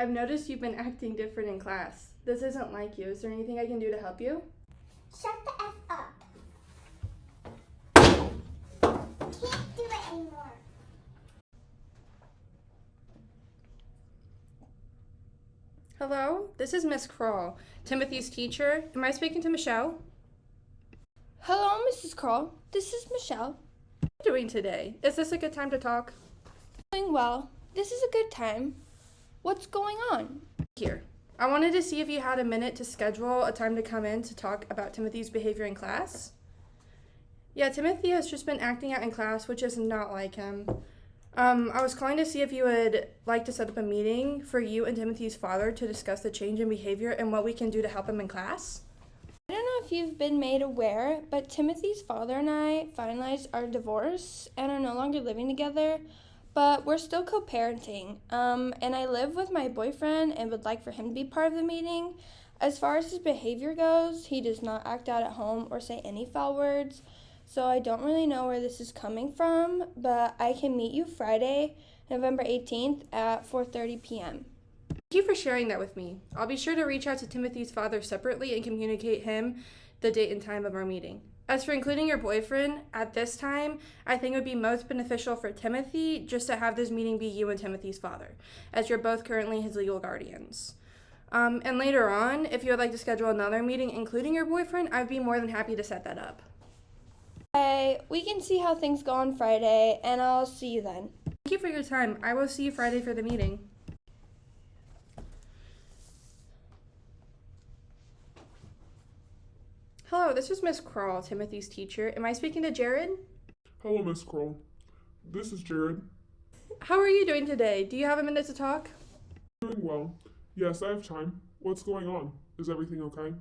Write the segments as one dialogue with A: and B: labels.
A: I've noticed you've been acting different in class. This isn't like you. Is there anything I can do to help you?
B: Shut the F up. Can't do it anymore.
A: Hello, this is Miss Kroll, Timothy's teacher. Am I speaking to Michelle?
C: Hello, Mrs. Kroll. This is Michelle.
A: What are you doing today? Is this a good time to talk?
C: Doing well. This is a good time. What's going on?
A: Here. I wanted to see if you had a minute to schedule a time to come in to talk about Timothy's behavior in class. Yeah, Timothy has just been acting out in class, which is not like him. I was calling to see if you would like to set up a meeting for you and Timothy's father to discuss the change in behavior and what we can do to help him in class.
C: I don't know if you've been made aware, but Timothy's father and I finalized our divorce and are no longer living together, but we're still co-parenting. And I live with my boyfriend and would like for him to be part of the meeting. As far as his behavior goes, he does not act out at home or say any foul words. So I don't really know where this is coming from, but I can meet you Friday, November 18th at 4:30 p.m.
A: Thank you for sharing that with me. I'll be sure to reach out to Timothy's father separately and communicate him the date and time of our meeting. As for including your boyfriend, at this time, I think it would be most beneficial for Timothy just to have this meeting be you and Timothy's father, as you're both currently his legal guardians. And later on, if you would like to schedule another meeting including your boyfriend, I'd be more than happy to set that up.
C: Okay, we can see how things go on Friday, and I'll see you then.
A: Thank you for your time. I will see you Friday for the meeting. Hello, this is Miss Kroll, Timothy's teacher. Am I speaking to Jared?
D: Hello, Miss Kroll. This is Jared.
A: How are you doing today? Do you have a minute to talk?
D: Doing well. Yes, I have time. What's going on? Is everything okay?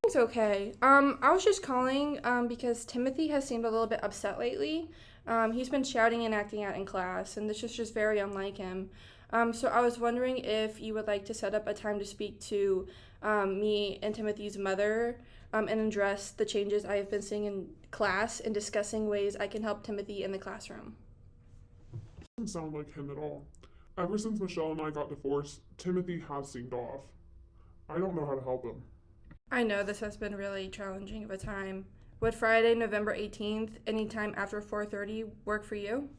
A: It's okay. I was just calling because Timothy has seemed a little bit upset lately. He's been shouting and acting out in class, and this is just very unlike him. So I was wondering if you would like to set up a time to speak to me and Timothy's mother and address the changes I have been seeing in class and discussing ways I can help Timothy in the classroom.
D: Doesn't sound like him at all. Ever since Michelle and I got divorced, Timothy has seemed off. I don't know how to help him.
A: I know this has been really challenging of a time. Would Friday, November 18th, anytime after 4:30 work for you?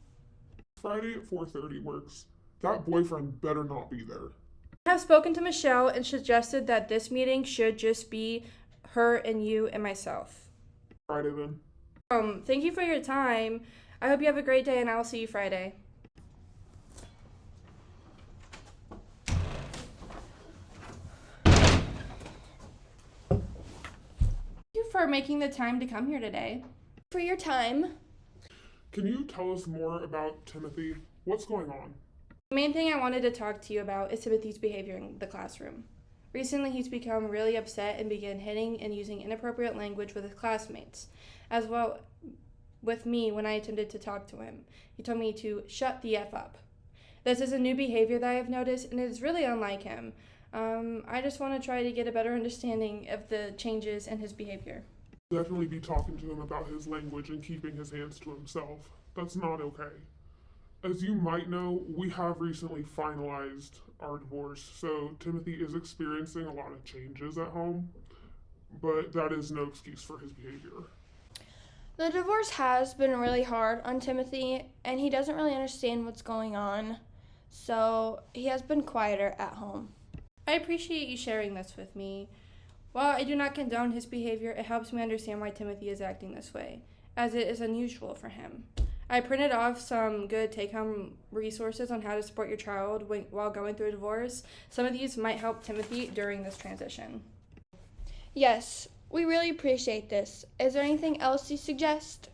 D: Friday at 4:30 works. That boyfriend better not be there.
A: I have spoken to Michelle and suggested that this meeting should just be her and you and myself.
D: Friday then.
A: Thank you for your time. I hope you have a great day and I will see you Friday. Thank you for making the time to come here today.
C: For your time.
D: Can you tell us more about Timothy? What's going on?
A: The main thing I wanted to talk to you about is Timothy's behavior in the classroom. Recently, he's become really upset and began hitting and using inappropriate language with his classmates, as well with me when I attempted to talk to him. He told me to shut the F up. This is a new behavior that I've noticed, and it is really unlike him. I just want to try to get a better understanding of the changes in his behavior.
D: Definitely be talking to him about his language and keeping his hands to himself. That's not okay. As you might know, we have recently finalized our divorce, so Timothy is experiencing a lot of changes at home, but that is no excuse for his behavior.
C: The divorce has been really hard on Timothy, and he doesn't really understand what's going on, so he has been quieter at home.
A: I appreciate you sharing this with me. While I do not condone his behavior, it helps me understand why Timothy is acting this way, as it is unusual for him. I printed off some good take-home resources on how to support your child while going through a divorce. Some of these might help Timothy during this transition.
C: Yes, we really appreciate this. Is there anything else you suggest?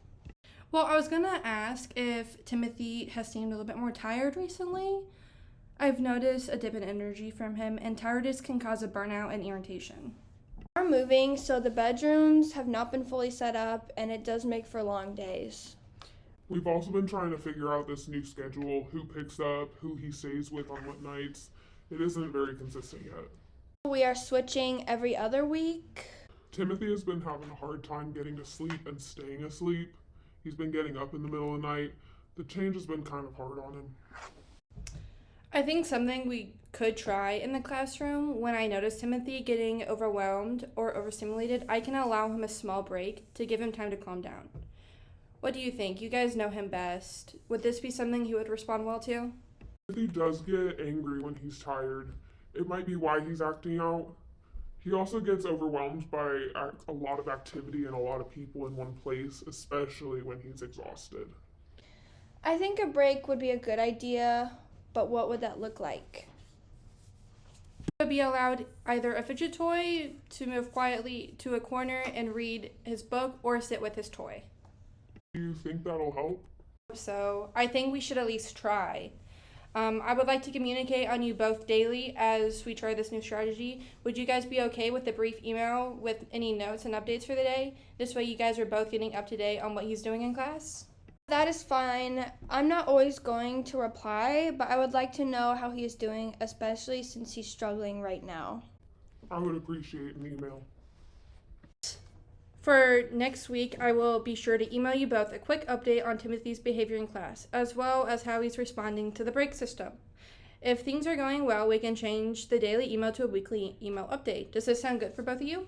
A: Well, I was going to ask if Timothy has seemed a little bit more tired recently. I've noticed a dip in energy from him, and tiredness can cause a burnout and irritation.
C: We're moving, so the bedrooms have not been fully set up, and it does make for long days.
D: We've also been trying to figure out this new schedule, who picks up, who he stays with on what nights. It isn't very consistent yet.
C: We are switching every other week.
D: Timothy has been having a hard time getting to sleep and staying asleep. He's been getting up in the middle of the night. The change has been kind of hard on him.
A: I think something we could try in the classroom, when I notice Timothy getting overwhelmed or overstimulated, I can allow him a small break to give him time to calm down. What do you think? You guys know him best. Would this be something he would respond well to?
D: He does get angry when he's tired. It might be why he's acting out. He also gets overwhelmed by a lot of activity and a lot of people in one place, especially when he's exhausted.
C: I think a break would be a good idea, but what would that look like?
A: Would be allowed either a fidget toy to move quietly to a corner and read his book or sit with his toy.
D: Do you think that'll help?
A: So I think we should at least try. I would like to communicate on you both daily as we try this new strategy. Would you guys be okay with a brief email with any notes and updates for the day? This way you guys are both getting up to date on what he's doing in class.
C: That is fine. I'm not always going to reply, but I would like to know how he is doing, especially since he's struggling right now.
D: I would appreciate an email.
A: For next week, I will be sure to email you both a quick update on Timothy's behavior in class, as well as how he's responding to the break system. If things are going well, we can change the daily email to a weekly email update. Does this sound good for both of you?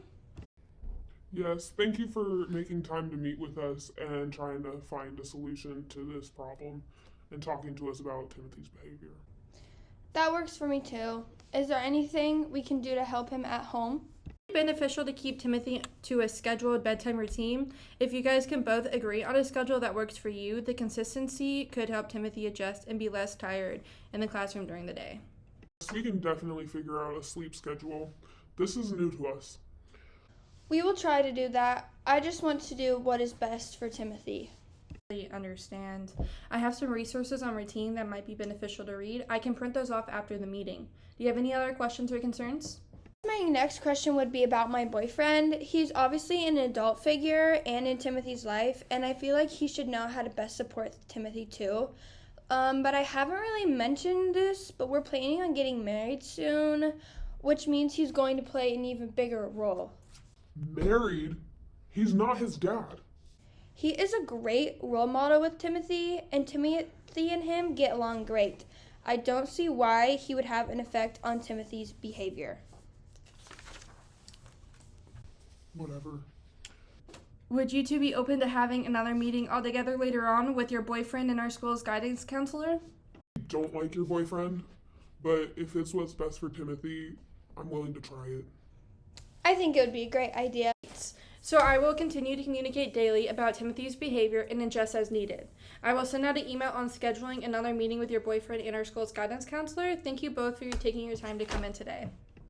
D: Yes, thank you for making time to meet with us and trying to find a solution to this problem and talking to us about Timothy's behavior.
C: That works for me too. Is there anything we can do to help him at home?
A: Beneficial to keep Timothy to a scheduled bedtime routine. If you guys can both agree on a schedule that works for you, the consistency could help Timothy adjust and be less tired in the classroom during the day.
D: We can definitely figure out a sleep schedule. This is new to us.
C: We will try to do that. I just want to do what is best for Timothy.
A: I understand. I have some resources on routine that might be beneficial to read. I can print those off after the meeting. Do you have any other questions or concerns?
C: My next question would be about my boyfriend. He's obviously an adult figure and in Timothy's life, and I feel like he should know how to best support Timothy too. But I haven't really mentioned this, but we're planning on getting married soon, which means he's going to play an even bigger role.
D: Married? He's not his dad.
C: He is a great role model with Timothy, and Timothy and him get along great. I don't see why he would have an effect on Timothy's behavior.
D: Whatever.
A: Would you two be open to having another meeting all together later on with your boyfriend and our school's guidance counselor?
D: I don't like your boyfriend, but if it's what's best for Timothy, I'm willing to try it.
C: I think it would be a great idea.
A: So I will continue to communicate daily about Timothy's behavior and adjust as needed. I will send out an email on scheduling another meeting with your boyfriend and our school's guidance counselor. Thank you both for taking your time to come in today.